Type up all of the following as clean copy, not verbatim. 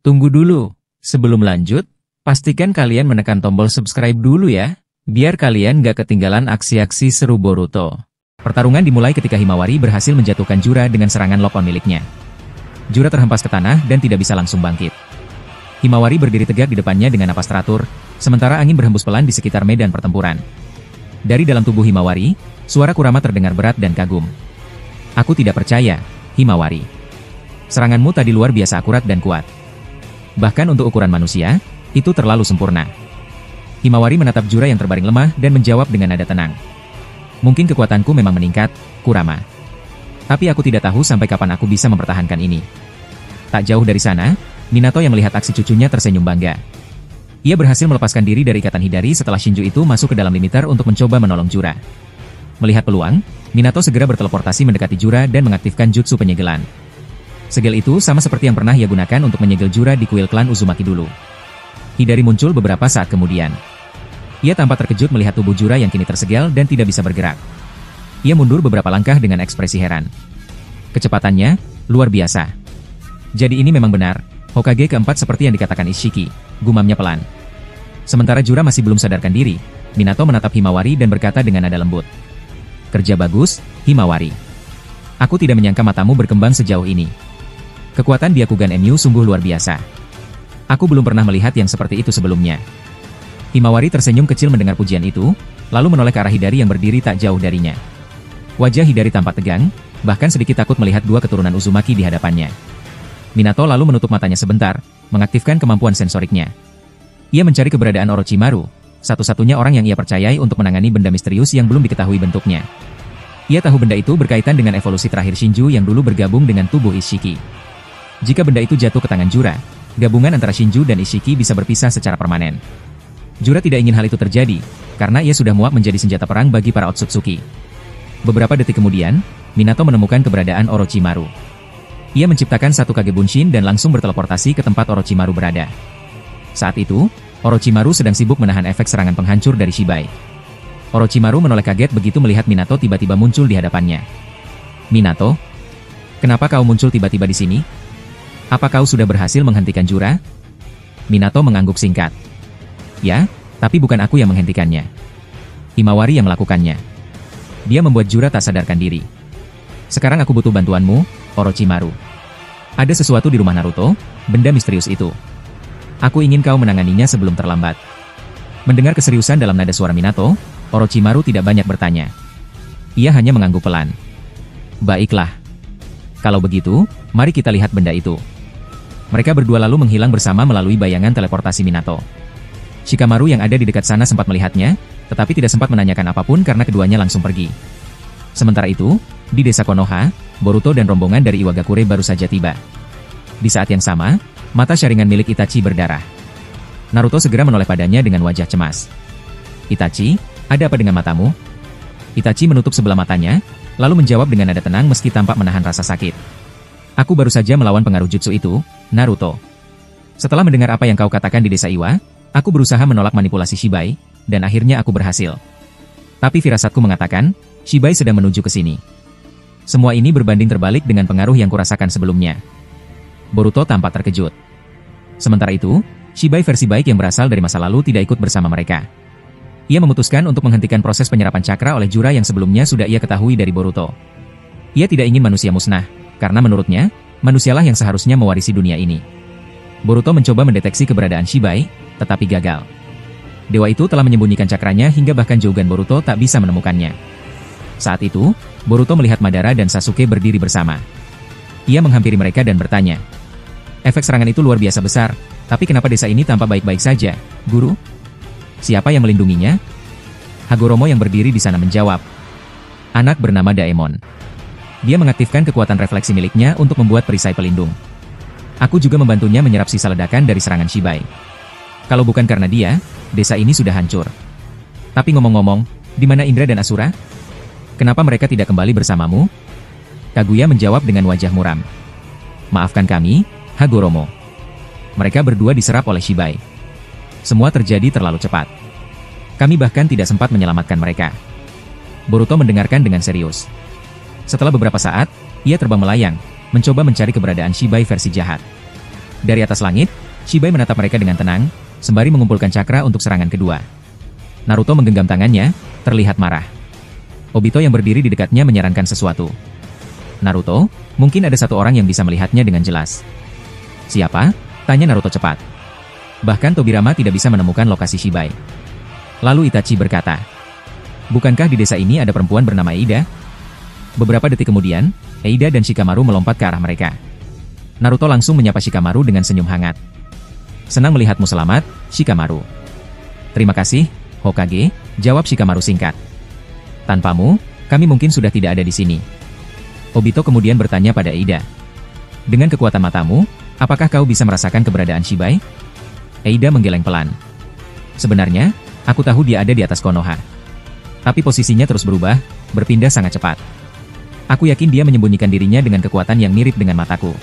Tunggu dulu. Sebelum lanjut, pastikan kalian menekan tombol subscribe dulu ya, biar kalian gak ketinggalan aksi-aksi seru Boruto. Pertarungan dimulai ketika Himawari berhasil menjatuhkan Jura dengan serangan lock-on miliknya. Jura terhempas ke tanah dan tidak bisa langsung bangkit. Himawari berdiri tegak di depannya dengan napas teratur, sementara angin berhembus pelan di sekitar medan pertempuran. Dari dalam tubuh Himawari, suara Kurama terdengar berat dan kagum. Aku tidak percaya, Himawari. Seranganmu tadi luar biasa akurat dan kuat. Bahkan untuk ukuran manusia, itu terlalu sempurna. Himawari menatap Jura yang terbaring lemah dan menjawab dengan nada tenang. Mungkin kekuatanku memang meningkat, Kurama. Tapi aku tidak tahu sampai kapan aku bisa mempertahankan ini. Tak jauh dari sana, Minato yang melihat aksi cucunya tersenyum bangga. Ia berhasil melepaskan diri dari ikatan Hidari setelah Shinju itu masuk ke dalam limiter untuk mencoba menolong Jura. Melihat peluang, Minato segera berteleportasi mendekati Jura dan mengaktifkan jutsu penyegelan. Segel itu sama seperti yang pernah ia gunakan untuk menyegel Jura di kuil klan Uzumaki dulu. Hidari muncul beberapa saat kemudian. Ia tampak terkejut melihat tubuh Jura yang kini tersegel dan tidak bisa bergerak. Ia mundur beberapa langkah dengan ekspresi heran. Kecepatannya luar biasa. Jadi ini memang benar, Hokage keempat seperti yang dikatakan Ishiki, gumamnya pelan. Sementara Jura masih belum sadarkan diri, Minato menatap Himawari dan berkata dengan nada lembut. Kerja bagus, Himawari. Aku tidak menyangka matamu berkembang sejauh ini. Kekuatan Byakugan MU sungguh luar biasa. Aku belum pernah melihat yang seperti itu sebelumnya. Himawari tersenyum kecil mendengar pujian itu, lalu menoleh ke arah Hidari yang berdiri tak jauh darinya. Wajah Hidari tampak tegang, bahkan sedikit takut melihat dua keturunan Uzumaki di hadapannya. Minato lalu menutup matanya sebentar, mengaktifkan kemampuan sensoriknya. Ia mencari keberadaan Orochimaru, satu-satunya orang yang ia percayai untuk menangani benda misterius yang belum diketahui bentuknya. Ia tahu benda itu berkaitan dengan evolusi terakhir Shinju yang dulu bergabung dengan tubuh Ishiki. Jika benda itu jatuh ke tangan Jura, gabungan antara Shinju dan Ishiki bisa berpisah secara permanen. Jura tidak ingin hal itu terjadi, karena ia sudah muak menjadi senjata perang bagi para Otsutsuki. Beberapa detik kemudian, Minato menemukan keberadaan Orochimaru. Ia menciptakan satu Kage Bunshin dan langsung berteleportasi ke tempat Orochimaru berada. Saat itu, Orochimaru sedang sibuk menahan efek serangan penghancur dari Shibai. Orochimaru menoleh kaget begitu melihat Minato tiba-tiba muncul di hadapannya. Minato? Kenapa kau muncul tiba-tiba di sini? Apa kau sudah berhasil menghentikan Jura? Minato mengangguk singkat. Ya, tapi bukan aku yang menghentikannya. Himawari yang melakukannya. Dia membuat Jura tak sadarkan diri. Sekarang aku butuh bantuanmu, Orochimaru. Ada sesuatu di rumah Naruto, benda misterius itu. Aku ingin kau menanganinya sebelum terlambat. Mendengar keseriusan dalam nada suara Minato, Orochimaru tidak banyak bertanya. Ia hanya mengangguk pelan. Baiklah. Kalau begitu, mari kita lihat benda itu. Mereka berdua lalu menghilang bersama melalui bayangan teleportasi Minato. Shikamaru yang ada di dekat sana sempat melihatnya, tetapi tidak sempat menanyakan apapun karena keduanya langsung pergi. Sementara itu, di desa Konoha, Boruto dan rombongan dari Iwagakure baru saja tiba. Di saat yang sama, mata Sharingan milik Itachi berdarah. Naruto segera menoleh padanya dengan wajah cemas. Itachi, ada apa dengan matamu? Itachi menutup sebelah matanya, lalu menjawab dengan nada tenang meski tampak menahan rasa sakit. Aku baru saja melawan pengaruh jutsu itu, Naruto. Setelah mendengar apa yang kau katakan di desa Iwa, aku berusaha menolak manipulasi Shibai, dan akhirnya aku berhasil. Tapi firasatku mengatakan, Shibai sedang menuju ke sini. Semua ini berbanding terbalik dengan pengaruh yang kurasakan sebelumnya. Boruto tampak terkejut. Sementara itu, Shibai versi baik yang berasal dari masa lalu tidak ikut bersama mereka. Ia memutuskan untuk menghentikan proses penyerapan cakra oleh Jura yang sebelumnya sudah ia ketahui dari Boruto. Ia tidak ingin manusia musnah, karena menurutnya, manusialah yang seharusnya mewarisi dunia ini. Boruto mencoba mendeteksi keberadaan Shibai, tetapi gagal. Dewa itu telah menyembunyikan cakranya hingga bahkan Jougan Boruto tak bisa menemukannya. Saat itu, Boruto melihat Madara dan Sasuke berdiri bersama. Ia menghampiri mereka dan bertanya. Efek serangan itu luar biasa besar, tapi kenapa desa ini tampak baik-baik saja, Guru? Siapa yang melindunginya? Hagoromo yang berdiri di sana menjawab. Anak bernama Daemon. Dia mengaktifkan kekuatan refleksi miliknya untuk membuat perisai pelindung. Aku juga membantunya menyerap sisa ledakan dari serangan Shibai. Kalau bukan karena dia, desa ini sudah hancur. Tapi ngomong-ngomong, di mana Indra dan Asura? Kenapa mereka tidak kembali bersamamu? Kaguya menjawab dengan wajah muram. Maafkan kami, Hagoromo. Mereka berdua diserap oleh Shibai. Semua terjadi terlalu cepat. Kami bahkan tidak sempat menyelamatkan mereka. Boruto mendengarkan dengan serius. Setelah beberapa saat, ia terbang melayang, mencoba mencari keberadaan Shibai versi jahat. Dari atas langit, Shibai menatap mereka dengan tenang, sembari mengumpulkan cakra untuk serangan kedua. Naruto menggenggam tangannya, terlihat marah. Obito yang berdiri di dekatnya menyarankan sesuatu. Naruto, mungkin ada satu orang yang bisa melihatnya dengan jelas. Siapa? Tanya Naruto cepat. Bahkan Tobirama tidak bisa menemukan lokasi Shibai. Lalu Itachi berkata, bukankah di desa ini ada perempuan bernama Eida? Beberapa detik kemudian, Eida dan Shikamaru melompat ke arah mereka. Naruto langsung menyapa Shikamaru dengan senyum hangat. Senang melihatmu selamat, Shikamaru. Terima kasih, Hokage, jawab Shikamaru singkat. Tanpamu, kami mungkin sudah tidak ada di sini. Obito kemudian bertanya pada Eida. Dengan kekuatan matamu, apakah kau bisa merasakan keberadaan Shibai? Eida menggeleng pelan. Sebenarnya, aku tahu dia ada di atas Konoha. Tapi posisinya terus berubah, berpindah sangat cepat. Aku yakin dia menyembunyikan dirinya dengan kekuatan yang mirip dengan mataku.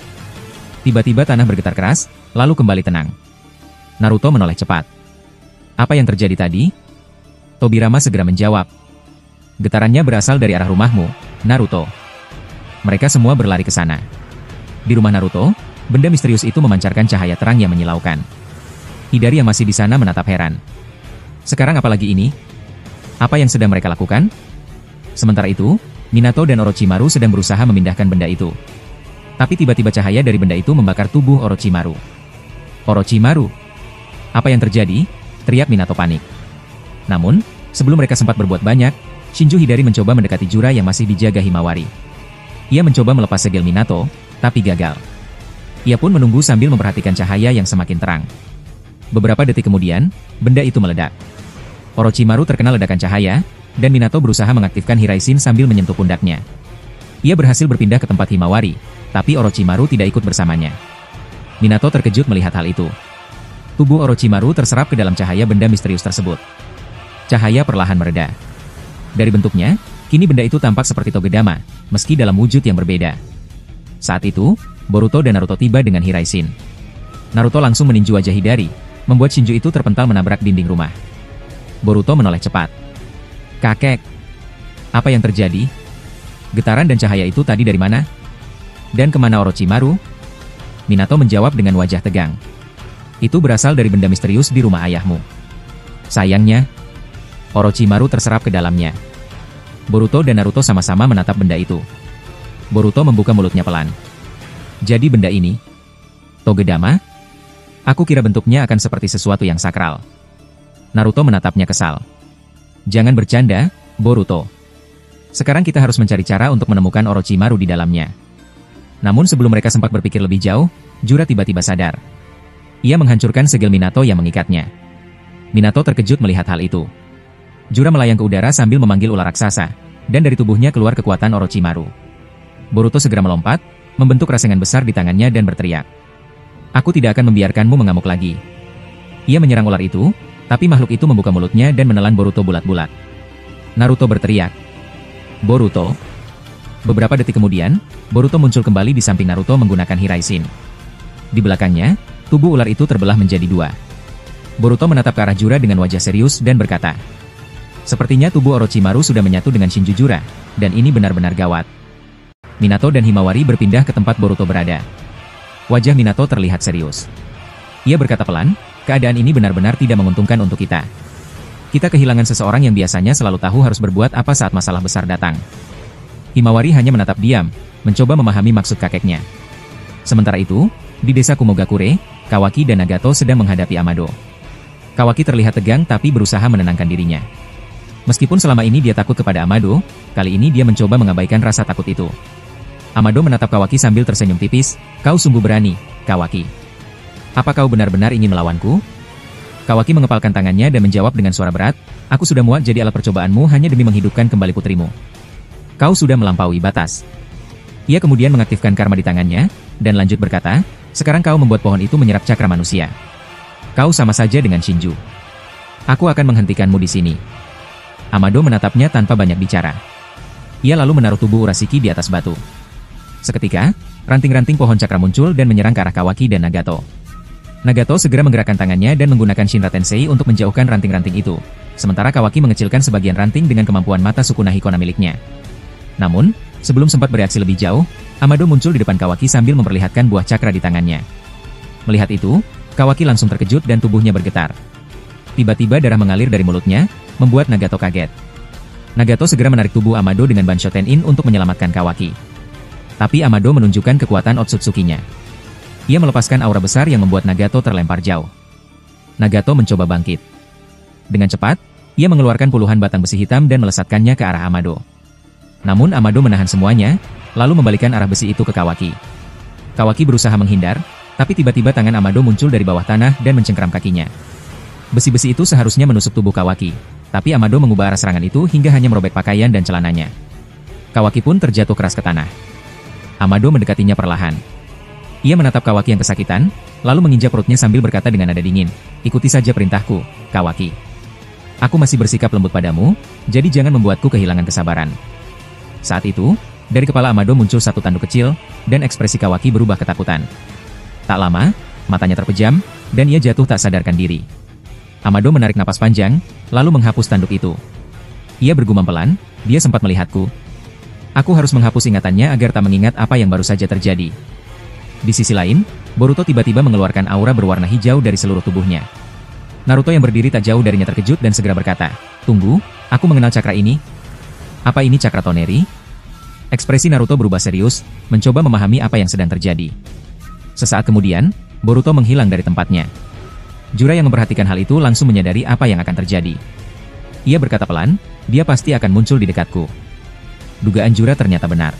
Tiba-tiba tanah bergetar keras, lalu kembali tenang. Naruto menoleh cepat. Apa yang terjadi tadi? Tobirama segera menjawab. Getarannya berasal dari arah rumahmu, Naruto. Mereka semua berlari ke sana. Di rumah Naruto, benda misterius itu memancarkan cahaya terang yang menyilaukan. Hidari yang masih di sana menatap heran. Sekarang apalagi ini? Apa yang sedang mereka lakukan? Sementara itu, Minato dan Orochimaru sedang berusaha memindahkan benda itu. Tapi tiba-tiba cahaya dari benda itu membakar tubuh Orochimaru. Orochimaru! Apa yang terjadi? Teriak Minato panik. Namun, sebelum mereka sempat berbuat banyak, Shinju Hidari mencoba mendekati Jura yang masih dijaga Himawari. Ia mencoba melepas segel Minato, tapi gagal. Ia pun menunggu sambil memperhatikan cahaya yang semakin terang. Beberapa detik kemudian, benda itu meledak. Orochimaru terkena ledakan cahaya, dan Minato berusaha mengaktifkan Hiraishin sambil menyentuh pundaknya. Ia berhasil berpindah ke tempat Himawari, tapi Orochimaru tidak ikut bersamanya. Minato terkejut melihat hal itu. Tubuh Orochimaru terserap ke dalam cahaya benda misterius tersebut. Cahaya perlahan mereda. Dari bentuknya, kini benda itu tampak seperti Togedama, meski dalam wujud yang berbeda. Saat itu, Boruto dan Naruto tiba dengan Hiraishin. Naruto langsung meninju wajah Hidari, membuat Shinju itu terpental menabrak dinding rumah. Boruto menoleh cepat. Kakek, apa yang terjadi? Getaran dan cahaya itu tadi dari mana? Dan kemana Orochimaru? Minato menjawab dengan wajah tegang. Itu berasal dari benda misterius di rumah ayahmu. Sayangnya, Orochimaru terserap ke dalamnya. Boruto dan Naruto sama-sama menatap benda itu. Boruto membuka mulutnya pelan. Jadi benda ini? Togedama? Aku kira bentuknya akan seperti sesuatu yang sakral. Naruto menatapnya kesal. Jangan bercanda, Boruto. Sekarang kita harus mencari cara untuk menemukan Orochimaru di dalamnya. Namun sebelum mereka sempat berpikir lebih jauh, Jura tiba-tiba sadar. Ia menghancurkan segel Minato yang mengikatnya. Minato terkejut melihat hal itu. Jura melayang ke udara sambil memanggil ular raksasa, dan dari tubuhnya keluar kekuatan Orochimaru. Boruto segera melompat, membentuk rasengan besar di tangannya dan berteriak. Aku tidak akan membiarkanmu mengamuk lagi. Ia menyerang ular itu, tapi makhluk itu membuka mulutnya dan menelan Boruto bulat-bulat. Naruto berteriak. Boruto. Beberapa detik kemudian, Boruto muncul kembali di samping Naruto menggunakan Hiraishin. Di belakangnya, tubuh ular itu terbelah menjadi dua. Boruto menatap ke arah Jura dengan wajah serius dan berkata, sepertinya tubuh Orochimaru sudah menyatu dengan Shinju Jura, dan ini benar-benar gawat. Minato dan Himawari berpindah ke tempat Boruto berada. Wajah Minato terlihat serius. Ia berkata pelan, keadaan ini benar-benar tidak menguntungkan untuk kita. Kita kehilangan seseorang yang biasanya selalu tahu harus berbuat apa saat masalah besar datang. Himawari hanya menatap diam, mencoba memahami maksud kakeknya. Sementara itu, di desa Kumogakure, Kawaki dan Nagato sedang menghadapi Amado. Kawaki terlihat tegang tapi berusaha menenangkan dirinya. Meskipun selama ini dia takut kepada Amado, kali ini dia mencoba mengabaikan rasa takut itu. Amado menatap Kawaki sambil tersenyum tipis, kau sungguh berani, Kawaki. Apa kau benar-benar ingin melawanku? Kawaki mengepalkan tangannya dan menjawab dengan suara berat, aku sudah muak jadi alat percobaanmu hanya demi menghidupkan kembali putrimu. Kau sudah melampaui batas. Ia kemudian mengaktifkan karma di tangannya, dan lanjut berkata, sekarang kau membuat pohon itu menyerap cakra manusia. Kau sama saja dengan Shinju. Aku akan menghentikanmu di sini. Amado menatapnya tanpa banyak bicara. Ia lalu menaruh tubuh Urashiki di atas batu. Seketika, ranting-ranting pohon cakra muncul dan menyerang ke arah Kawaki dan Nagato. Nagato segera menggerakkan tangannya dan menggunakan Shinra Tensei untuk menjauhkan ranting-ranting itu. Sementara Kawaki mengecilkan sebagian ranting dengan kemampuan mata Sukuna Hikona miliknya. Namun, sebelum sempat bereaksi lebih jauh, Amado muncul di depan Kawaki sambil memperlihatkan buah cakra di tangannya. Melihat itu, Kawaki langsung terkejut dan tubuhnya bergetar. Tiba-tiba darah mengalir dari mulutnya, membuat Nagato kaget. Nagato segera menarik tubuh Amado dengan Banshoten-in untuk menyelamatkan Kawaki. Tapi Amado menunjukkan kekuatan Otsutsuki-nya. Ia melepaskan aura besar yang membuat Nagato terlempar jauh. Nagato mencoba bangkit. Dengan cepat, ia mengeluarkan puluhan batang besi hitam dan melesatkannya ke arah Amado. Namun Amado menahan semuanya, lalu membalikan arah besi itu ke Kawaki. Kawaki berusaha menghindar, tapi tiba-tiba tangan Amado muncul dari bawah tanah dan mencengkram kakinya. Besi-besi itu seharusnya menusuk tubuh Kawaki, tapi Amado mengubah arah serangan itu hingga hanya merobek pakaian dan celananya. Kawaki pun terjatuh keras ke tanah. Amado mendekatinya perlahan. Ia menatap Kawaki yang kesakitan, lalu menginjak perutnya sambil berkata dengan nada dingin, "Ikuti saja perintahku, Kawaki. Aku masih bersikap lembut padamu, jadi jangan membuatku kehilangan kesabaran." Saat itu, dari kepala Amado muncul satu tanduk kecil, dan ekspresi Kawaki berubah ketakutan. Tak lama, matanya terpejam, dan ia jatuh tak sadarkan diri. Amado menarik napas panjang, lalu menghapus tanduk itu. Ia bergumam pelan, "Dia sempat melihatku. Aku harus menghapus ingatannya agar tak mengingat apa yang baru saja terjadi." Di sisi lain, Boruto tiba-tiba mengeluarkan aura berwarna hijau dari seluruh tubuhnya. Naruto yang berdiri tak jauh darinya terkejut dan segera berkata, "Tunggu, aku mengenal cakra ini. Apa ini cakra Toneri?" Ekspresi Naruto berubah serius, mencoba memahami apa yang sedang terjadi. Sesaat kemudian, Boruto menghilang dari tempatnya. Jura yang memperhatikan hal itu langsung menyadari apa yang akan terjadi. Ia berkata pelan, "Dia pasti akan muncul di dekatku." Dugaan Jura ternyata benar.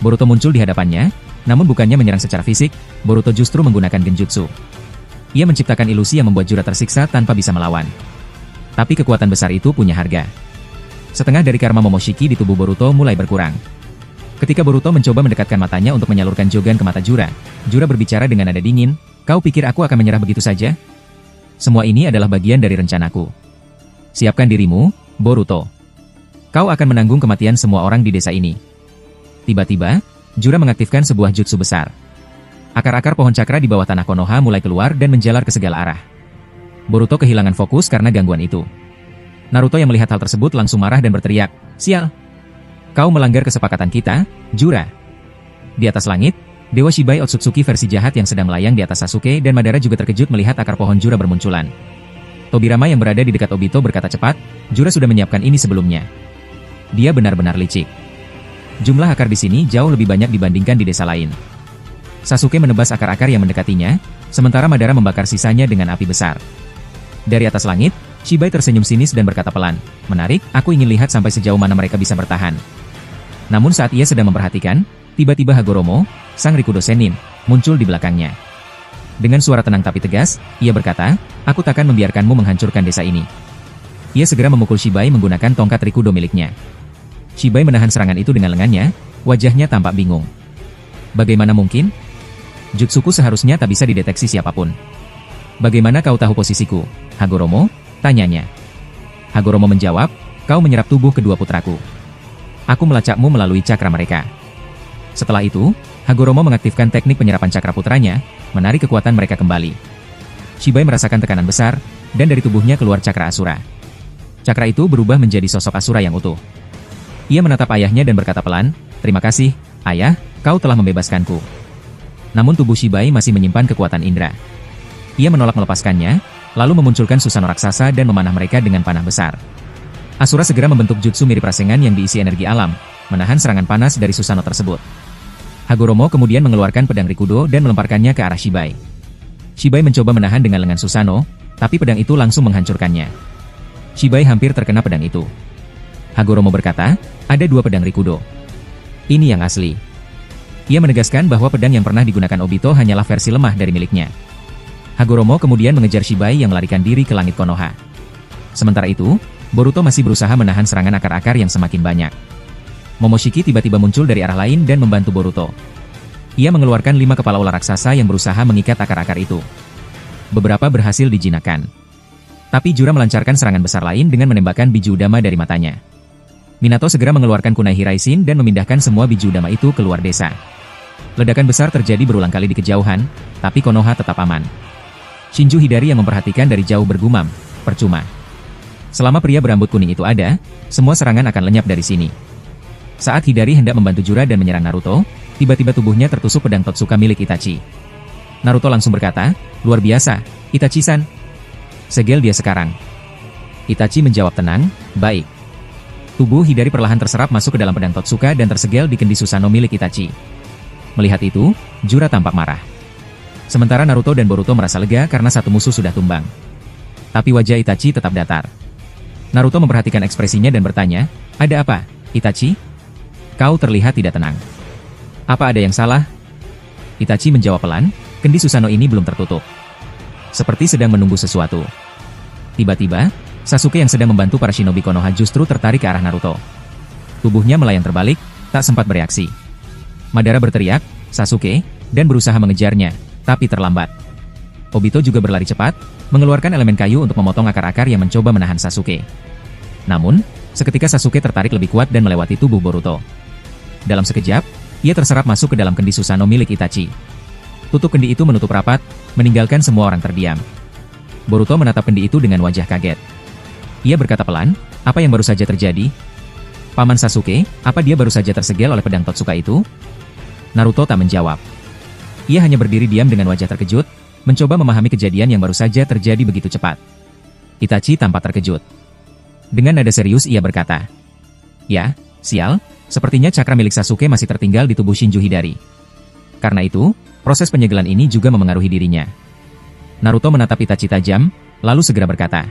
Boruto muncul di hadapannya, namun bukannya menyerang secara fisik, Boruto justru menggunakan genjutsu. Ia menciptakan ilusi yang membuat Jura tersiksa tanpa bisa melawan. Tapi kekuatan besar itu punya harga. Setengah dari karma Momoshiki di tubuh Boruto mulai berkurang. Ketika Boruto mencoba mendekatkan matanya untuk menyalurkan Jogan ke mata Jura, Jura berbicara dengan nada dingin, "Kau pikir aku akan menyerah begitu saja? Semua ini adalah bagian dari rencanaku. Siapkan dirimu, Boruto. Kau akan menanggung kematian semua orang di desa ini." Tiba-tiba, Jura mengaktifkan sebuah jutsu besar. Akar-akar pohon cakra di bawah tanah Konoha mulai keluar dan menjalar ke segala arah. Boruto kehilangan fokus karena gangguan itu. Naruto yang melihat hal tersebut langsung marah dan berteriak, "Sial! Kau melanggar kesepakatan kita, Jura." Di atas langit, Dewa Shibai Otsutsuki versi jahat yang sedang melayang di atas Sasuke dan Madara juga terkejut melihat akar pohon Jura bermunculan. Tobirama yang berada di dekat Obito berkata cepat, "Jura sudah menyiapkan ini sebelumnya." Dia benar-benar licik. Jumlah akar di sini jauh lebih banyak dibandingkan di desa lain. Sasuke menebas akar-akar yang mendekatinya, sementara Madara membakar sisanya dengan api besar. Dari atas langit, Shibai tersenyum sinis dan berkata pelan, "Menarik, aku ingin lihat sampai sejauh mana mereka bisa bertahan." Namun saat ia sedang memperhatikan, tiba-tiba Hagoromo, sang Rikudo Sennin, muncul di belakangnya. Dengan suara tenang tapi tegas, ia berkata, "Aku takkan membiarkanmu menghancurkan desa ini." Ia segera memukul Shibai menggunakan tongkat Rikudo miliknya. Shibai menahan serangan itu dengan lengannya, wajahnya tampak bingung. "Bagaimana mungkin? Jutsuku seharusnya tak bisa dideteksi siapapun." "Bagaimana kau tahu posisiku, Hagoromo?" tanyanya. Hagoromo menjawab, "Kau menyerap tubuh kedua putraku. Aku melacakmu melalui cakra mereka." Setelah itu, Hagoromo mengaktifkan teknik penyerapan cakra putranya, menarik kekuatan mereka kembali. Shibai merasakan tekanan besar, dan dari tubuhnya keluar cakra Asura. Cakra itu berubah menjadi sosok Asura yang utuh. Ia menatap ayahnya dan berkata pelan, "Terima kasih, Ayah, kau telah membebaskanku." Namun tubuh Shibai masih menyimpan kekuatan indera. Ia menolak melepaskannya, lalu memunculkan Susanoo raksasa dan memanah mereka dengan panah besar. Asura segera membentuk jutsu mirip rasengan yang diisi energi alam, menahan serangan panas dari Susanoo tersebut. Hagoromo kemudian mengeluarkan pedang Rikudo dan melemparkannya ke arah Shibai. Shibai mencoba menahan dengan lengan Susanoo, tapi pedang itu langsung menghancurkannya. Shibai hampir terkena pedang itu. Hagoromo berkata, "Ada dua pedang Rikudo. Ini yang asli." Ia menegaskan bahwa pedang yang pernah digunakan Obito hanyalah versi lemah dari miliknya. Hagoromo kemudian mengejar Shibai yang melarikan diri ke langit Konoha. Sementara itu, Boruto masih berusaha menahan serangan akar-akar yang semakin banyak. Momoshiki tiba-tiba muncul dari arah lain dan membantu Boruto. Ia mengeluarkan 5 kepala ular raksasa yang berusaha mengikat akar-akar itu. Beberapa berhasil dijinakkan. Tapi Jura melancarkan serangan besar lain dengan menembakkan biju udama dari matanya. Minato segera mengeluarkan kunai Hiraisin dan memindahkan semua biju udama itu keluar desa. Ledakan besar terjadi berulang kali di kejauhan, tapi Konoha tetap aman. Shinju Hidari yang memperhatikan dari jauh bergumam, "Percuma. Selama pria berambut kuning itu ada, semua serangan akan lenyap dari sini." Saat Hidari hendak membantu Jura dan menyerang Naruto, tiba-tiba tubuhnya tertusuk pedang Totsuka milik Itachi. Naruto langsung berkata, luar biasa, Itachi-san. Segel dia sekarang. Itachi menjawab tenang, baik. Tubuh Hidari perlahan terserap masuk ke dalam pedang Totsuka dan tersegel di kendi Susanoo milik Itachi. Melihat itu, Jura tampak marah. Sementara Naruto dan Boruto merasa lega karena satu musuh sudah tumbang. Tapi wajah Itachi tetap datar. Naruto memperhatikan ekspresinya dan bertanya, ada apa, Itachi? Kau terlihat tidak tenang. Apa ada yang salah? Itachi menjawab pelan, kendi Susanoo ini belum tertutup. Seperti sedang menunggu sesuatu. Tiba-tiba, Sasuke yang sedang membantu para shinobi Konoha justru tertarik ke arah Naruto. Tubuhnya melayang terbalik, tak sempat bereaksi. Madara berteriak, Sasuke, dan berusaha mengejarnya, tapi terlambat. Obito juga berlari cepat, mengeluarkan elemen kayu untuk memotong akar-akar yang mencoba menahan Sasuke. Namun, seketika Sasuke tertarik lebih kuat dan melewati tubuh Boruto. Dalam sekejap, ia terserap masuk ke dalam kendi Susanoo milik Itachi. Tutup kendi itu menutup rapat, meninggalkan semua orang terdiam. Boruto menatap kendi itu dengan wajah kaget. Ia berkata pelan, apa yang baru saja terjadi? Paman Sasuke, apa dia baru saja tersegel oleh pedang Totsuka itu? Naruto tak menjawab. Ia hanya berdiri diam dengan wajah terkejut, mencoba memahami kejadian yang baru saja terjadi begitu cepat. Itachi tampak terkejut. Dengan nada serius ia berkata, ya, sial, sepertinya cakra milik Sasuke masih tertinggal di tubuh Shinju Hidari. Karena itu, proses penyegelan ini juga memengaruhi dirinya. Naruto menatap Itachi tajam, lalu segera berkata,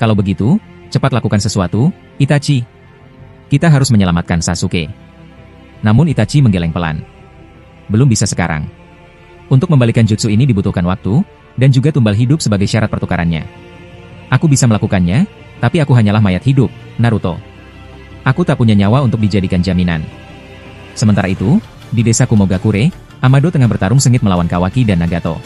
kalau begitu, cepat lakukan sesuatu, Itachi. Kita harus menyelamatkan Sasuke. Namun Itachi menggeleng pelan. Belum bisa sekarang. Untuk membalikan jutsu ini dibutuhkan waktu, dan juga tumbal hidup sebagai syarat pertukarannya. Aku bisa melakukannya, tapi aku hanyalah mayat hidup, Naruto. Aku tak punya nyawa untuk dijadikan jaminan. Sementara itu, di desa Kumogakure, Amado tengah bertarung sengit melawan Kawaki dan Nagato.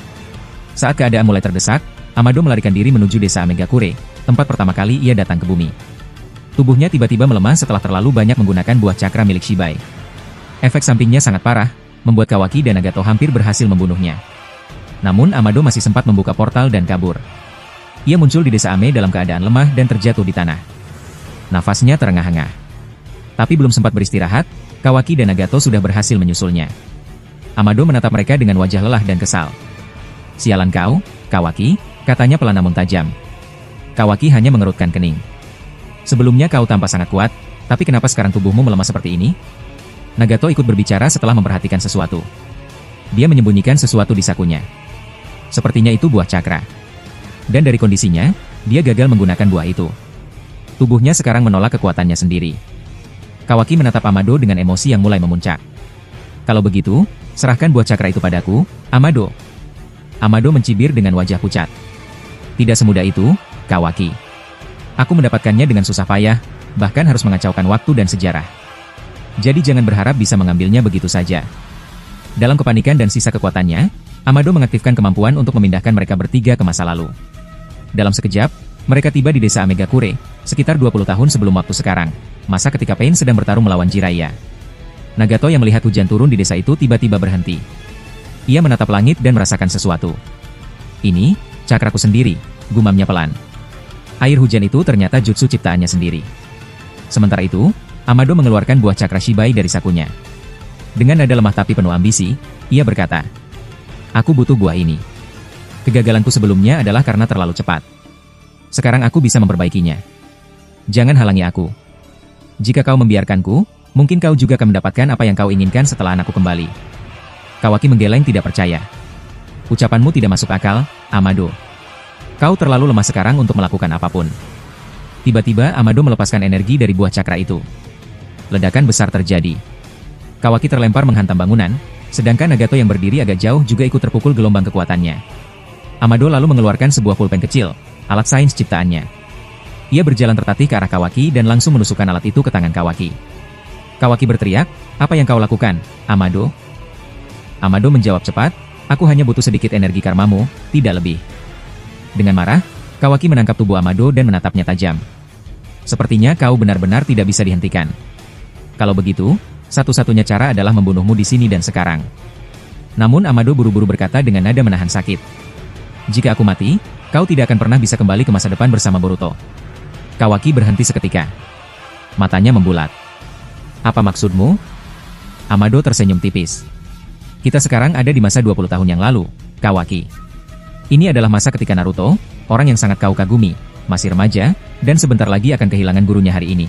Saat keadaan mulai terdesak, Amado melarikan diri menuju desa Amegakure, tempat pertama kali ia datang ke bumi. Tubuhnya tiba-tiba melemah setelah terlalu banyak menggunakan buah cakra milik Shibai. Efek sampingnya sangat parah, membuat Kawaki dan Nagato hampir berhasil membunuhnya. Namun Amado masih sempat membuka portal dan kabur. Ia muncul di desa Ame dalam keadaan lemah dan terjatuh di tanah. Nafasnya terengah-engah. Tapi belum sempat beristirahat, Kawaki dan Nagato sudah berhasil menyusulnya. Amado menatap mereka dengan wajah lelah dan kesal. Sialan kau, Kawaki, katanya pelan namun tajam. Kawaki hanya mengerutkan kening. Sebelumnya kau tampak sangat kuat, tapi kenapa sekarang tubuhmu melemah seperti ini? Nagato ikut berbicara setelah memperhatikan sesuatu. Dia menyembunyikan sesuatu di sakunya. Sepertinya itu buah cakra. Dan dari kondisinya, dia gagal menggunakan buah itu. Tubuhnya sekarang menolak kekuatannya sendiri. Kawaki menatap Amado dengan emosi yang mulai memuncak. Kalau begitu, serahkan buah cakra itu padaku, Amado. Amado mencibir dengan wajah pucat. Tidak semudah itu, Kawaki. Aku mendapatkannya dengan susah payah, bahkan harus mengacaukan waktu dan sejarah. Jadi jangan berharap bisa mengambilnya begitu saja. Dalam kepanikan dan sisa kekuatannya, Amado mengaktifkan kemampuan untuk memindahkan mereka bertiga ke masa lalu. Dalam sekejap, mereka tiba di desa Amegakure, sekitar 20 tahun sebelum waktu sekarang, masa ketika Pain sedang bertarung melawan Jiraiya. Nagato yang melihat hujan turun di desa itu tiba-tiba berhenti. Ia menatap langit dan merasakan sesuatu. Ini, cakraku sendiri, gumamnya pelan. Air hujan itu ternyata jutsu ciptaannya sendiri. Sementara itu, Amado mengeluarkan buah cakra Shibai dari sakunya. Dengan nada lemah tapi penuh ambisi, ia berkata, aku butuh buah ini. Kegagalanku sebelumnya adalah karena terlalu cepat. Sekarang aku bisa memperbaikinya. Jangan halangi aku. Jika kau membiarkanku, mungkin kau juga akan mendapatkan apa yang kau inginkan setelah anakku kembali. Kawaki menggeleng tidak percaya. Ucapanmu tidak masuk akal, Amado. Kau terlalu lemah sekarang untuk melakukan apapun. Tiba-tiba Amado melepaskan energi dari buah cakra itu. Ledakan besar terjadi. Kawaki terlempar menghantam bangunan, sedangkan Nagato yang berdiri agak jauh juga ikut terpukul gelombang kekuatannya. Amado lalu mengeluarkan sebuah pulpen kecil, alat sains ciptaannya. Ia berjalan tertatih ke arah Kawaki dan langsung menusukkan alat itu ke tangan Kawaki. Kawaki berteriak, apa yang kau lakukan, Amado? Amado menjawab cepat, aku hanya butuh sedikit energi karmamu, tidak lebih. Dengan marah, Kawaki menangkap tubuh Amado dan menatapnya tajam. Sepertinya kau benar-benar tidak bisa dihentikan. Kalau begitu, satu-satunya cara adalah membunuhmu di sini dan sekarang. Namun Amado buru-buru berkata dengan nada menahan sakit. Jika aku mati, kau tidak akan pernah bisa kembali ke masa depan bersama Boruto. Kawaki berhenti seketika. Matanya membulat. Apa maksudmu? Amado tersenyum tipis. Kita sekarang ada di masa 20 tahun yang lalu, Kawaki. Ini adalah masa ketika Naruto, orang yang sangat kau kagumi, masih remaja, dan sebentar lagi akan kehilangan gurunya hari ini.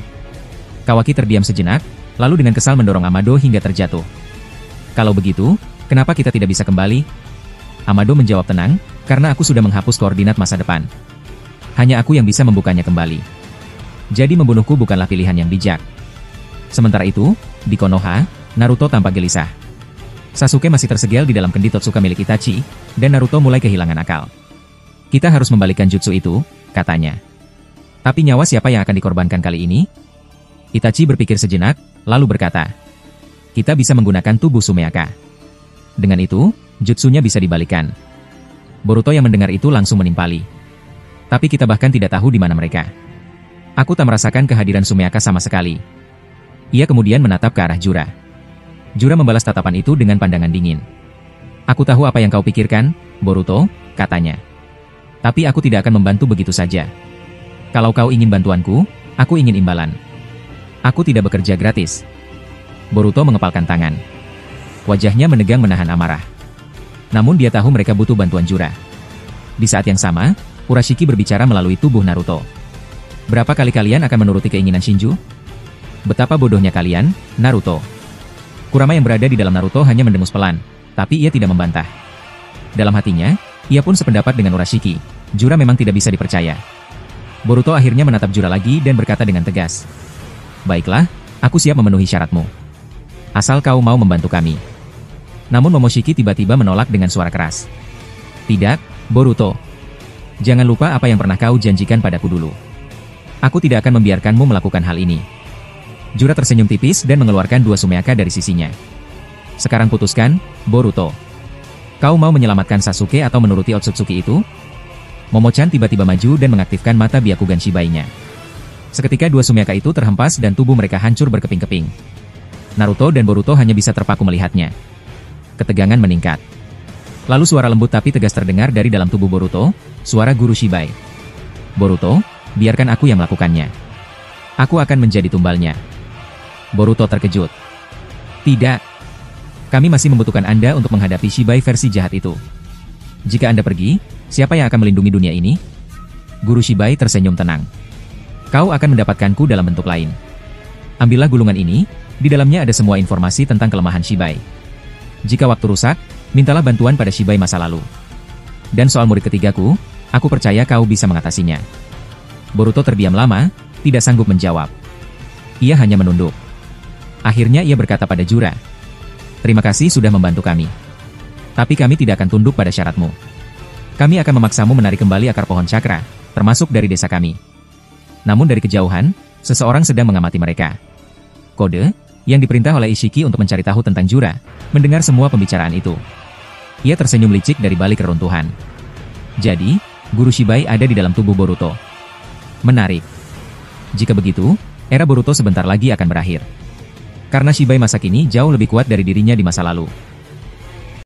Kawaki terdiam sejenak, lalu dengan kesal mendorong Amado hingga terjatuh. Kalau begitu, kenapa kita tidak bisa kembali? Amado menjawab tenang, karena aku sudah menghapus koordinat masa depan. Hanya aku yang bisa membukanya kembali. Jadi membunuhku bukanlah pilihan yang bijak. Sementara itu, di Konoha, Naruto tampak gelisah. Sasuke masih tersegel di dalam kendi Totsuka milik Itachi, dan Naruto mulai kehilangan akal. Kita harus membalikkan jutsu itu, katanya. Tapi nyawa siapa yang akan dikorbankan kali ini? Itachi berpikir sejenak, lalu berkata, kita bisa menggunakan tubuh Sumeaka. Dengan itu, jutsunya bisa dibalikkan. Boruto yang mendengar itu langsung menimpali. Tapi kita bahkan tidak tahu di mana mereka. Aku tak merasakan kehadiran Sumeaka sama sekali. Ia kemudian menatap ke arah Jura. Jura membalas tatapan itu dengan pandangan dingin. Aku tahu apa yang kau pikirkan, Boruto, katanya. Tapi aku tidak akan membantu begitu saja. Kalau kau ingin bantuanku, aku ingin imbalan. Aku tidak bekerja gratis. Boruto mengepalkan tangan. Wajahnya menegang menahan amarah. Namun dia tahu mereka butuh bantuan Jura. Di saat yang sama, Urashiki berbicara melalui tubuh Naruto. Berapa kali kalian akan menuruti keinginan Shinju? Betapa bodohnya kalian, Naruto. Kurama yang berada di dalam Naruto hanya mendengus pelan, tapi ia tidak membantah. Dalam hatinya, ia pun sependapat dengan Urashiki. Jura memang tidak bisa dipercaya. Boruto akhirnya menatap Jura lagi dan berkata dengan tegas. Baiklah, aku siap memenuhi syaratmu. Asal kau mau membantu kami. Namun Momoshiki tiba-tiba menolak dengan suara keras. Tidak, Boruto. Jangan lupa apa yang pernah kau janjikan padaku dulu. Aku tidak akan membiarkanmu melakukan hal ini. Jura tersenyum tipis dan mengeluarkan dua Sumeaka dari sisinya. Sekarang putuskan, Boruto. Kau mau menyelamatkan Sasuke atau menuruti Otsutsuki itu? Momochan tiba-tiba maju dan mengaktifkan mata Byakugan Shibai-nya. Seketika dua Sumeaka itu terhempas dan tubuh mereka hancur berkeping-keping. Naruto dan Boruto hanya bisa terpaku melihatnya. Ketegangan meningkat. Lalu suara lembut tapi tegas terdengar dari dalam tubuh Boruto, suara guru Shibai. Boruto, biarkan aku yang melakukannya. Aku akan menjadi tumbalnya. Boruto terkejut. Tidak. Kami masih membutuhkan Anda untuk menghadapi Shibai versi jahat itu. Jika Anda pergi, siapa yang akan melindungi dunia ini? Guru Shibai tersenyum tenang. Kau akan mendapatkanku dalam bentuk lain. Ambillah gulungan ini, di dalamnya ada semua informasi tentang kelemahan Shibai. Jika waktu rusak, mintalah bantuan pada Shibai masa lalu. Dan soal murid ketigaku, aku percaya kau bisa mengatasinya. Boruto terdiam lama, tidak sanggup menjawab. Ia hanya menunduk. Akhirnya ia berkata pada Jura. Terima kasih sudah membantu kami. Tapi kami tidak akan tunduk pada syaratmu. Kami akan memaksamu menarik kembali akar pohon cakra, termasuk dari desa kami. Namun dari kejauhan, seseorang sedang mengamati mereka. Kode, yang diperintah oleh Ishiki untuk mencari tahu tentang Jura, mendengar semua pembicaraan itu. Ia tersenyum licik dari balik reruntuhan. Jadi, guru Shibai ada di dalam tubuh Boruto. Menarik. Jika begitu, era Boruto sebentar lagi akan berakhir. Karena Shibai masa kini jauh lebih kuat dari dirinya di masa lalu.